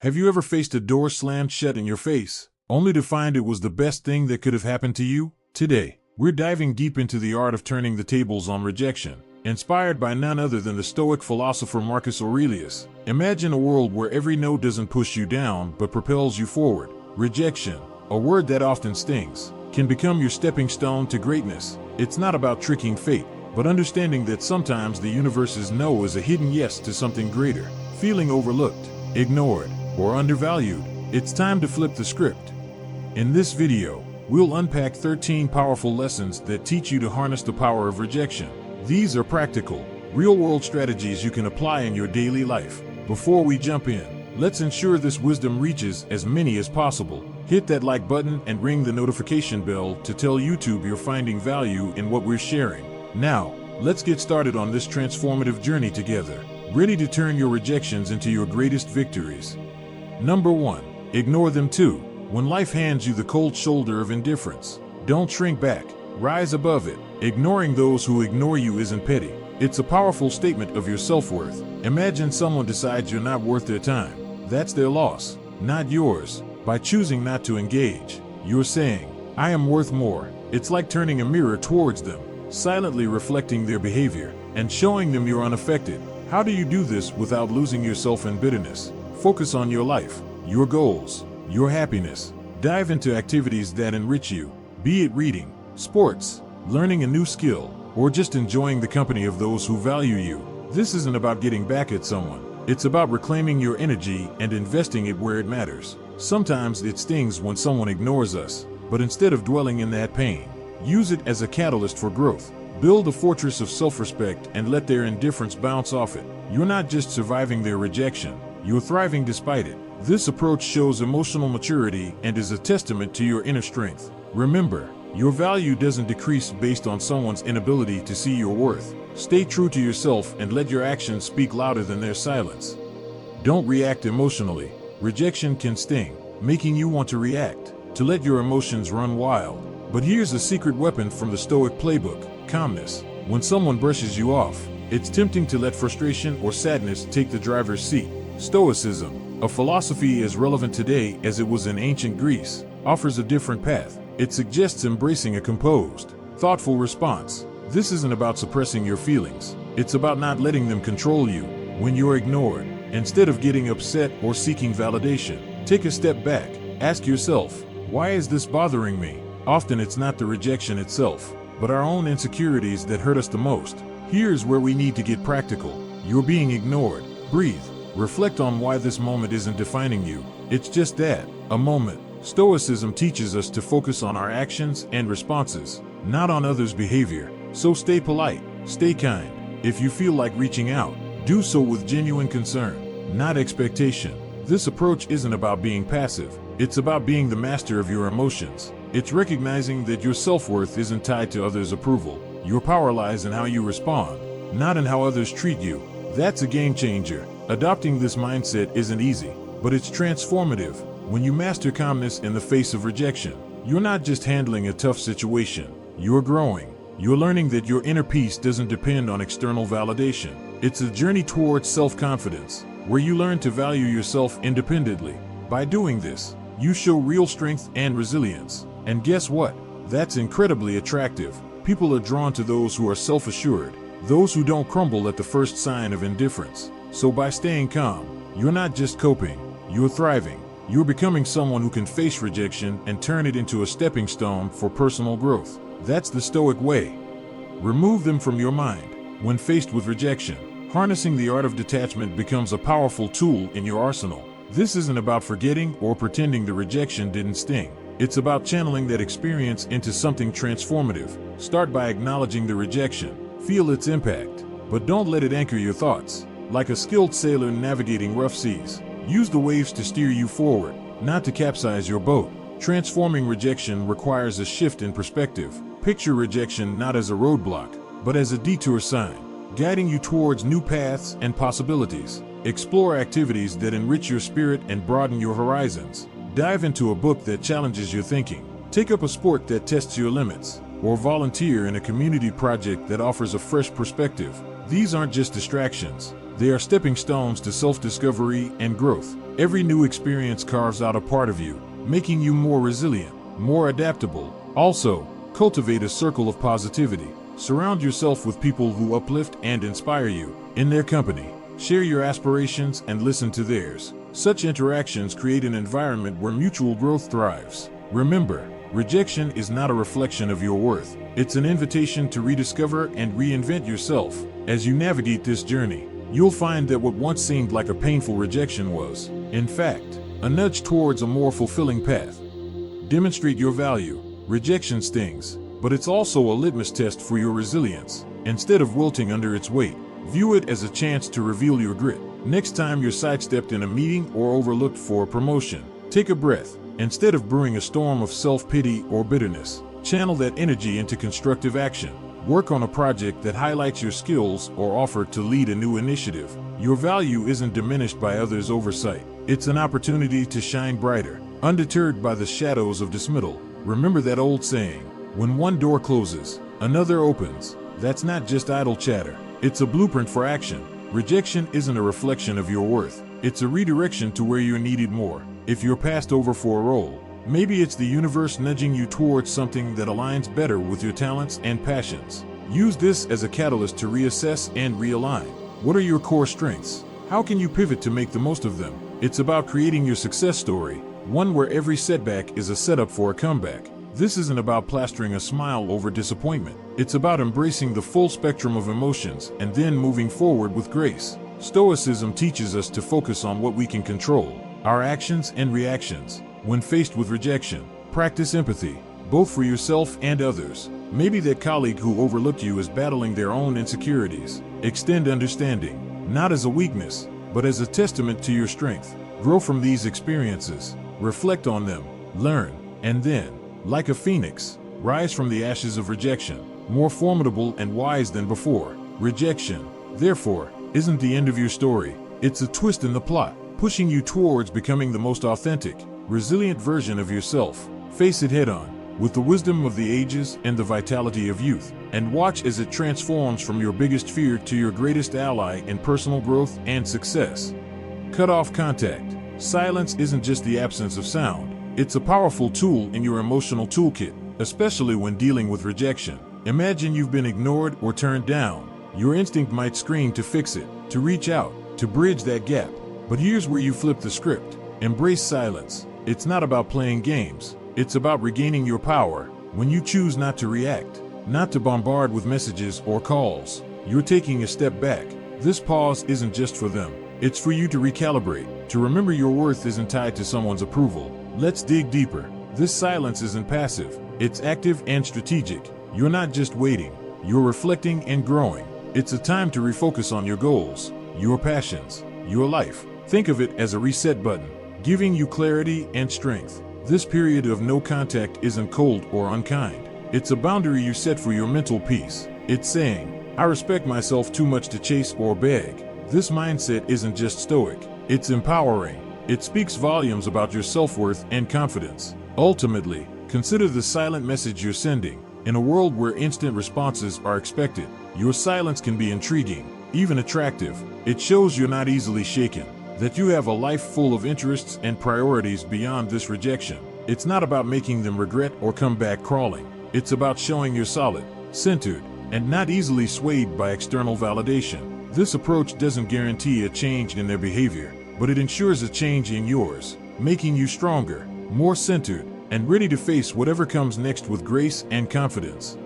Have you ever faced a door slammed shut in your face, only to find it was the best thing that could have happened to you? Today, we're diving deep into the art of turning the tables on rejection, inspired by none other than the Stoic philosopher Marcus Aurelius. Imagine a world where every no doesn't push you down but propels you forward. Rejection, a word that often stings, can become your stepping stone to greatness. It's not about tricking fate, but understanding that sometimes the universe's no is a hidden yes to something greater. Feeling overlooked, ignored, or undervalued, it's time to flip the script. In this video, we'll unpack 13 powerful lessons that teach you to harness the power of rejection. These are practical, real-world strategies you can apply in your daily life. Before we jump in, let's ensure this wisdom reaches as many as possible. Hit that like button and ring the notification bell to tell YouTube you're finding value in what we're sharing. Now, let's get started on this transformative journey together. Ready to turn your rejections into your greatest victories. Number 1. Ignore them too. When life hands you the cold shoulder of indifference, don't shrink back. Rise above it. Ignoring those who ignore you isn't petty. It's a powerful statement of your self-worth. Imagine someone decides you're not worth their time. That's their loss, not yours. By choosing not to engage, you're saying, "I am worth more." It's like turning a mirror towards them, silently reflecting their behavior, and showing them you're unaffected. How do you do this without losing yourself in bitterness? Focus on your life, your goals, your happiness. Dive into activities that enrich you, be it reading, sports, learning a new skill, or just enjoying the company of those who value you. This isn't about getting back at someone. It's about reclaiming your energy and investing it where it matters. Sometimes it stings when someone ignores us, but instead of dwelling in that pain, use it as a catalyst for growth. Build a fortress of self-respect and let their indifference bounce off it. You're not just surviving their rejection, you're thriving despite it. This approach shows emotional maturity and is a testament to your inner strength. Remember, your value doesn't decrease based on someone's inability to see your worth. Stay true to yourself and let your actions speak louder than their silence. Don't react emotionally. Rejection can sting, making you want to react, to let your emotions run wild. But here's a secret weapon from the Stoic playbook: calmness. When someone brushes you off, it's tempting to let frustration or sadness take the driver's seat. Stoicism, a philosophy as relevant today as it was in ancient Greece, offers a different path. It suggests embracing a composed, thoughtful response. This isn't about suppressing your feelings. It's about not letting them control you. When you're ignored, instead of getting upset or seeking validation, take a step back. Ask yourself, why is this bothering me? Often it's not the rejection itself, but our own insecurities that hurt us the most. Here's where we need to get practical. You're being ignored. Breathe. Reflect on why this moment isn't defining you. It's just that, a moment. Stoicism teaches us to focus on our actions and responses, not on others' behavior. So stay polite, stay kind. If you feel like reaching out, do so with genuine concern, not expectation. This approach isn't about being passive. It's about being the master of your emotions. It's recognizing that your self-worth isn't tied to others' approval. Your power lies in how you respond, not in how others treat you. That's a game changer. Adopting this mindset isn't easy, but it's transformative. When you master calmness in the face of rejection, you're not just handling a tough situation, you're growing. You're learning that your inner peace doesn't depend on external validation. It's a journey towards self-confidence, where you learn to value yourself independently. By doing this, you show real strength and resilience. And guess what? That's incredibly attractive. People are drawn to those who are self-assured, those who don't crumble at the first sign of indifference. So by staying calm, you're not just coping, you're thriving. You're becoming someone who can face rejection and turn it into a stepping stone for personal growth. That's the Stoic way. Remove them from your mind. When faced with rejection, harnessing the art of detachment becomes a powerful tool in your arsenal. This isn't about forgetting or pretending the rejection didn't sting. It's about channeling that experience into something transformative. Start by acknowledging the rejection. Feel its impact, but don't let it anchor your thoughts. Like a skilled sailor navigating rough seas, use the waves to steer you forward, not to capsize your boat. Transforming rejection requires a shift in perspective. Picture rejection not as a roadblock, but as a detour sign, guiding you towards new paths and possibilities. Explore activities that enrich your spirit and broaden your horizons. Dive into a book that challenges your thinking. Take up a sport that tests your limits, or volunteer in a community project that offers a fresh perspective. These aren't just distractions. They are stepping stones to self-discovery and growth. Every new experience carves out a part of you, making you more resilient, more adaptable. Also, cultivate a circle of positivity. Surround yourself with people who uplift and inspire you. In their company, share your aspirations and listen to theirs. Such interactions create an environment where mutual growth thrives. Remember, rejection is not a reflection of your worth. It's an invitation to rediscover and reinvent yourself. As you navigate this journey, you'll find that what once seemed like a painful rejection was, in fact, a nudge towards a more fulfilling path. Demonstrate your value. Rejection stings, but it's also a litmus test for your resilience. Instead of wilting under its weight, view it as a chance to reveal your grit. Next time you're sidestepped in a meeting or overlooked for a promotion, take a breath. Instead of brewing a storm of self-pity or bitterness, channel that energy into constructive action. Work on a project that highlights your skills or offer to lead a new initiative. Your value isn't diminished by others' oversight. It's an opportunity to shine brighter, undeterred by the shadows of dismissal. Remember that old saying, when one door closes, another opens. That's not just idle chatter. It's a blueprint for action. Rejection isn't a reflection of your worth. It's a redirection to where you're needed more. If you're passed over for a role, maybe it's the universe nudging you towards something that aligns better with your talents and passions. Use this as a catalyst to reassess and realign. What are your core strengths? How can you pivot to make the most of them? It's about creating your success story, one where every setback is a setup for a comeback. This isn't about plastering a smile over disappointment. It's about embracing the full spectrum of emotions and then moving forward with grace. Stoicism teaches us to focus on what we can control, our actions and reactions. When faced with rejection, practice empathy, both for yourself and others. Maybe that colleague who overlooked you is battling their own insecurities. Extend understanding, not as a weakness, but as a testament to your strength. Grow from these experiences, reflect on them, learn, and then, like a phoenix, rise from the ashes of rejection, more formidable and wise than before. Rejection, therefore, isn't the end of your story. It's a twist in the plot, pushing you towards becoming the most authentic, resilient version of yourself. Face it head-on, with the wisdom of the ages and the vitality of youth, and watch as it transforms from your biggest fear to your greatest ally in personal growth and success. Cut off contact. Silence isn't just the absence of sound. It's a powerful tool in your emotional toolkit, especially when dealing with rejection. Imagine you've been ignored or turned down. Your instinct might scream to fix it, to reach out, to bridge that gap. But here's where you flip the script. Embrace silence. It's not about playing games. It's about regaining your power. When you choose not to react, not to bombard with messages or calls, you're taking a step back. This pause isn't just for them. It's for you to recalibrate, to remember your worth isn't tied to someone's approval. Let's dig deeper. This silence isn't passive. It's active and strategic. You're not just waiting. You're reflecting and growing. It's a time to refocus on your goals, your passions, your life. Think of it as a reset button, giving you clarity and strength. This period of no contact isn't cold or unkind. It's a boundary you set for your mental peace. It's saying, I respect myself too much to chase or beg. This mindset isn't just stoic. It's empowering. It speaks volumes about your self-worth and confidence. Ultimately, consider the silent message you're sending. In a world where instant responses are expected, your silence can be intriguing, even attractive. It shows you're not easily shaken, that you have a life full of interests and priorities beyond this rejection. It's not about making them regret or come back crawling. It's about showing you're solid, centered, and not easily swayed by external validation. This approach doesn't guarantee a change in their behavior, but it ensures a change in yours, making you stronger, more centered, and ready to face whatever comes next with grace and confidence.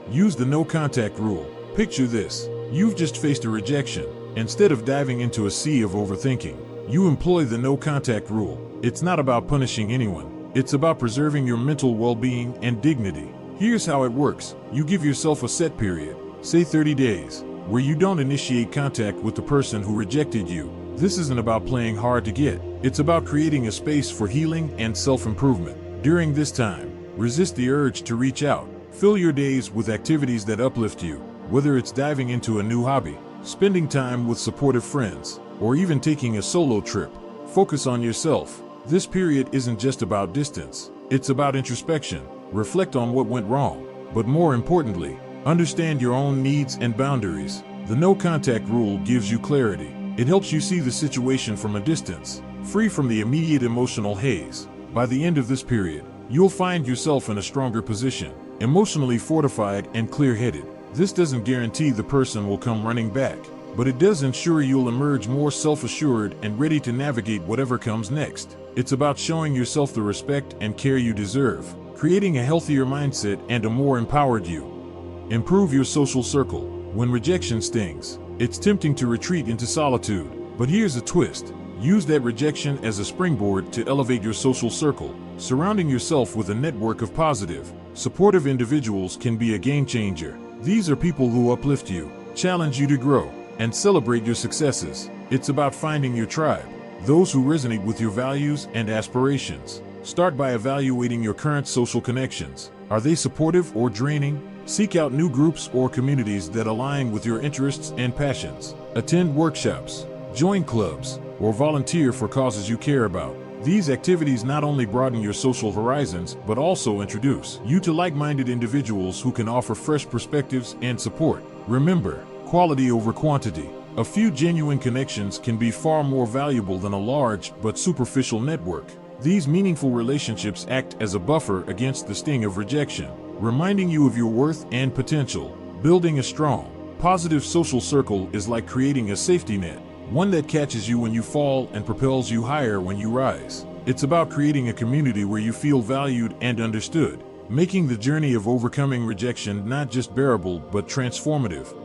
Use the no contact rule. Picture this. You've just faced a rejection. Instead of diving into a sea of overthinking, you employ the no contact rule. It's not about punishing anyone. It's about preserving your mental well-being and dignity. Here's how it works. You give yourself a set period, say 30 days, where you don't initiate contact with the person who rejected you. This isn't about playing hard to get. It's about creating a space for healing and self-improvement. During this time, resist the urge to reach out. Fill your days with activities that uplift you, whether it's diving into a new hobby, spending time with supportive friends, or even taking a solo trip. Focus on yourself. This period isn't just about distance. It's about introspection. Reflect on what went wrong, but more importantly, understand your own needs and boundaries. The no contact rule gives you clarity. It helps you see the situation from a distance, free from the immediate emotional haze. By the end of this period, you'll find yourself in a stronger position, emotionally fortified and clear-headed. This doesn't guarantee the person will come running back, but it does ensure you'll emerge more self-assured and ready to navigate whatever comes next. It's about showing yourself the respect and care you deserve, creating a healthier mindset and a more empowered you. Improve your social circle. When rejection stings, it's tempting to retreat into solitude. But here's a twist. Use that rejection as a springboard to elevate your social circle. Surrounding yourself with a network of positive, supportive individuals can be a game changer. These are people who uplift you, challenge you to grow, and celebrate your successes. It's about finding your tribe, those who resonate with your values and aspirations. Start by evaluating your current social connections. Are they supportive or draining? Seek out new groups or communities that align with your interests and passions. Attend workshops, join clubs, or volunteer for causes you care about. These activities not only broaden your social horizons, but also introduce you to like-minded individuals who can offer fresh perspectives and support. Remember, quality over quantity. A few genuine connections can be far more valuable than a large but superficial network. These meaningful relationships act as a buffer against the sting of rejection, reminding you of your worth and potential. Building a strong, positive social circle is like creating a safety net, one that catches you when you fall and propels you higher when you rise. It's about creating a community where you feel valued and understood, making the journey of overcoming rejection not just bearable but transformative.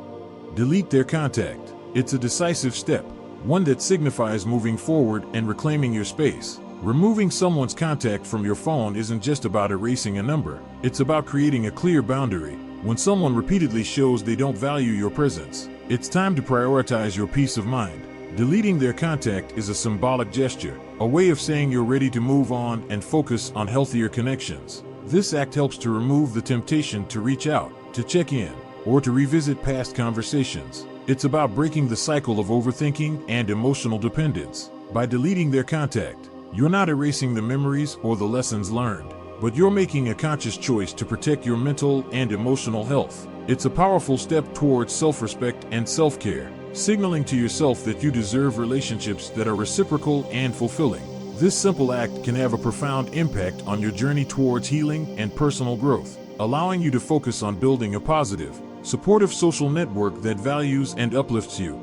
Delete their contact. It's a decisive step, one that signifies moving forward and reclaiming your space. Removing someone's contact from your phone isn't just about erasing a number, it's about creating a clear boundary. When someone repeatedly shows they don't value your presence, it's time to prioritize your peace of mind. Deleting their contact is a symbolic gesture, a way of saying you're ready to move on and focus on healthier connections. This act helps to remove the temptation to reach out, to check in, or to revisit past conversations. It's about breaking the cycle of overthinking and emotional dependence. By deleting their contact, you're not erasing the memories or the lessons learned, but you're making a conscious choice to protect your mental and emotional health. It's a powerful step towards self-respect and self-care, signaling to yourself that you deserve relationships that are reciprocal and fulfilling. This simple act can have a profound impact on your journey towards healing and personal growth, allowing you to focus on building a positive, supportive social network that values and uplifts you.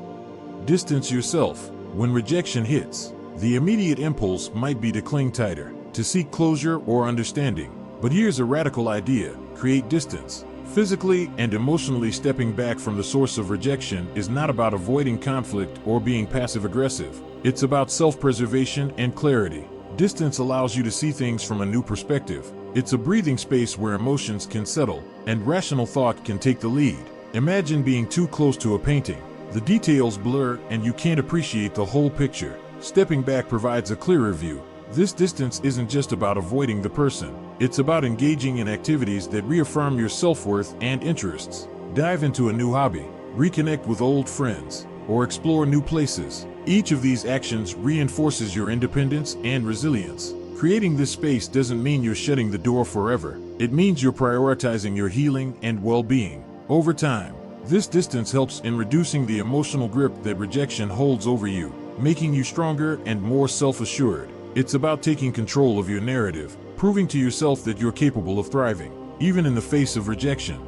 Distance yourself. When rejection hits, the immediate impulse might be to cling tighter, to seek closure or understanding. But here's a radical idea: create distance. Physically and emotionally stepping back from the source of rejection is not about avoiding conflict or being passive-aggressive. It's about self-preservation and clarity. Distance allows you to see things from a new perspective. It's a breathing space where emotions can settle and rational thought can take the lead. Imagine being too close to a painting. The details blur and you can't appreciate the whole picture. Stepping back provides a clearer view. This distance isn't just about avoiding the person. It's about engaging in activities that reaffirm your self-worth and interests. Dive into a new hobby, reconnect with old friends, or explore new places. Each of these actions reinforces your independence and resilience. Creating this space doesn't mean you're shutting the door forever. It means you're prioritizing your healing and well-being. Over time, this distance helps in reducing the emotional grip that rejection holds over you, making you stronger and more self-assured. It's about taking control of your narrative, proving to yourself that you're capable of thriving, even in the face of rejection.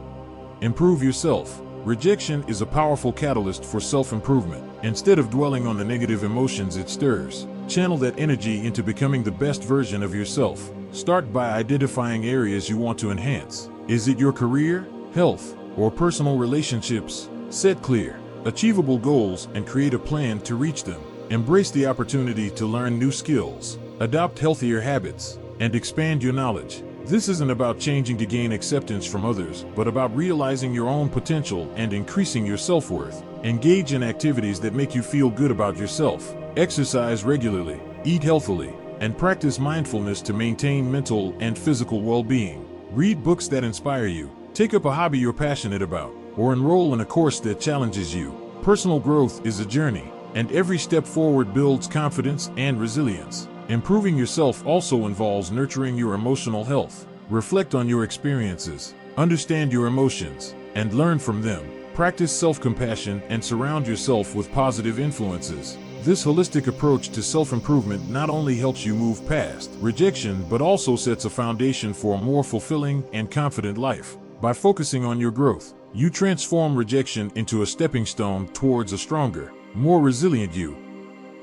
Improve yourself. Rejection is a powerful catalyst for self-improvement. Instead of dwelling on the negative emotions it stirs, channel that energy into becoming the best version of yourself. Start by identifying areas you want to enhance. Is it your career, health, or personal relationships? Set clear, achievable goals and create a plan to reach them. Embrace the opportunity to learn new skills, adopt healthier habits, and expand your knowledge. This isn't about changing to gain acceptance from others, but about realizing your own potential and increasing your self-worth. Engage in activities that make you feel good about yourself. Exercise regularly, eat healthily, and practice mindfulness to maintain mental and physical well-being. Read books that inspire you, take up a hobby you're passionate about, or enroll in a course that challenges you. Personal growth is a journey, and every step forward builds confidence and resilience. Improving yourself also involves nurturing your emotional health. Reflect on your experiences, understand your emotions, and learn from them. Practice self-compassion and surround yourself with positive influences. This holistic approach to self-improvement not only helps you move past rejection, but also sets a foundation for a more fulfilling and confident life. By focusing on your growth, you transform rejection into a stepping stone towards a stronger, more resilient you.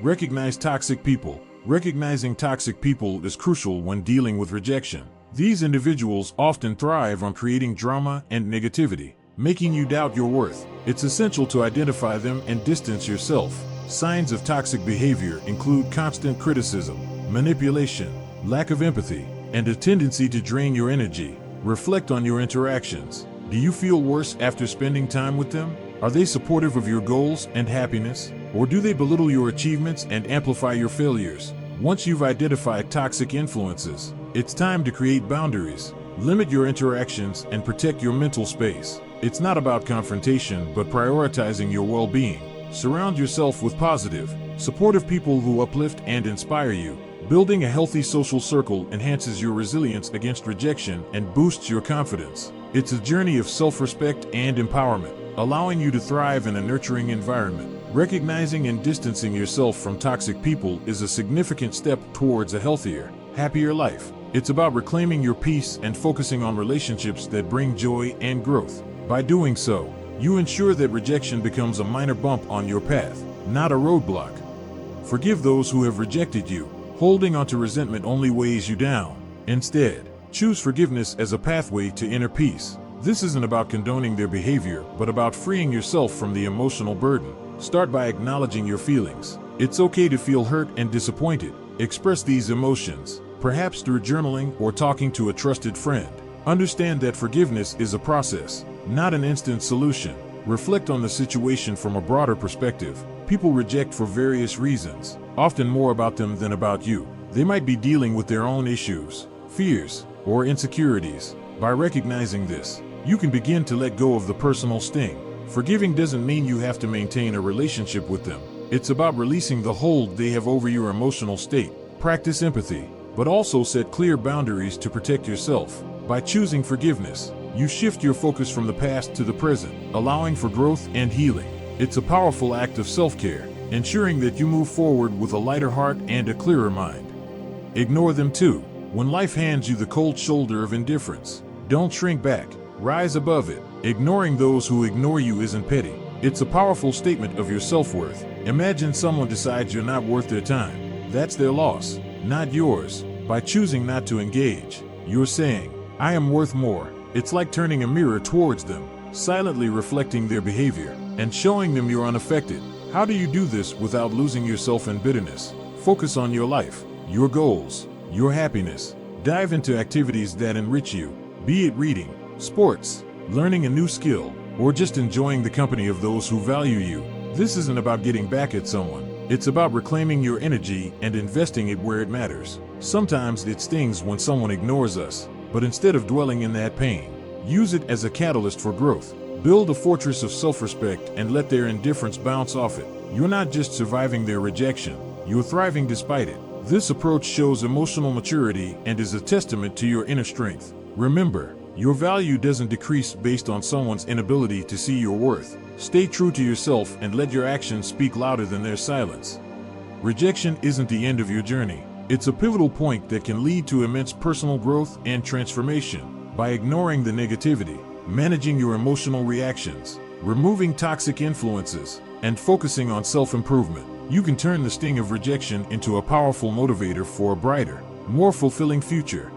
Recognize toxic people. Recognizing toxic people is crucial when dealing with rejection. These individuals often thrive on creating drama and negativity, making you doubt your worth. It's essential to identify them and distance yourself. Signs of toxic behavior include constant criticism, manipulation, lack of empathy, and a tendency to drain your energy. Reflect on your interactions. Do you feel worse after spending time with them? Are they supportive of your goals and happiness? Or do they belittle your achievements and amplify your failures? Once you've identified toxic influences, it's time to create boundaries. Limit your interactions and protect your mental space. It's not about confrontation, but prioritizing your well-being. Surround yourself with positive, supportive people who uplift and inspire you. Building a healthy social circle enhances your resilience against rejection and boosts your confidence. It's a journey of self-respect and empowerment, allowing you to thrive in a nurturing environment. Recognizing and distancing yourself from toxic people is a significant step towards a healthier, happier life. It's about reclaiming your peace and focusing on relationships that bring joy and growth. By doing so, you ensure that rejection becomes a minor bump on your path, not a roadblock. Forgive those who have rejected you. Holding onto resentment only weighs you down. Instead, choose forgiveness as a pathway to inner peace. This isn't about condoning their behavior, but about freeing yourself from the emotional burden. Start by acknowledging your feelings. It's okay to feel hurt and disappointed. Express these emotions, perhaps through journaling or talking to a trusted friend. Understand that forgiveness is a process, not an instant solution. Reflect on the situation from a broader perspective. People reject for various reasons, often more about them than about you. They might be dealing with their own issues, fears, or insecurities. By recognizing this, you can begin to let go of the personal sting. Forgiving doesn't mean you have to maintain a relationship with them. It's about releasing the hold they have over your emotional state. Practice empathy, but also set clear boundaries to protect yourself. By choosing forgiveness, you shift your focus from the past to the present, allowing for growth and healing. It's a powerful act of self-care, ensuring that you move forward with a lighter heart and a clearer mind. Ignore them too. When life hands you the cold shoulder of indifference, don't shrink back. Rise above it. Ignoring those who ignore you isn't petty. It's a powerful statement of your self-worth. Imagine someone decides you're not worth their time. That's their loss, not yours. By choosing not to engage, you're saying, I am worth more. It's like turning a mirror towards them, silently reflecting their behavior, and showing them you're unaffected. How do you do this without losing yourself in bitterness? Focus on your life, your goals, your happiness. Dive into activities that enrich you, be it reading, sports, learning a new skill, or just enjoying the company of those who value you. This isn't about getting back at someone. It's about reclaiming your energy and investing it where it matters. Sometimes it stings when someone ignores us, but instead of dwelling in that pain, use it as a catalyst for growth. Build a fortress of self-respect and let their indifference bounce off it. You're not just surviving their rejection, you're thriving despite it. This approach shows emotional maturity and is a testament to your inner strength. Remember, your value doesn't decrease based on someone's inability to see your worth. Stay true to yourself and let your actions speak louder than their silence. Rejection isn't the end of your journey. It's a pivotal point that can lead to immense personal growth and transformation. By ignoring the negativity, managing your emotional reactions, removing toxic influences, and focusing on self-improvement, you can turn the sting of rejection into a powerful motivator for a brighter, more fulfilling future.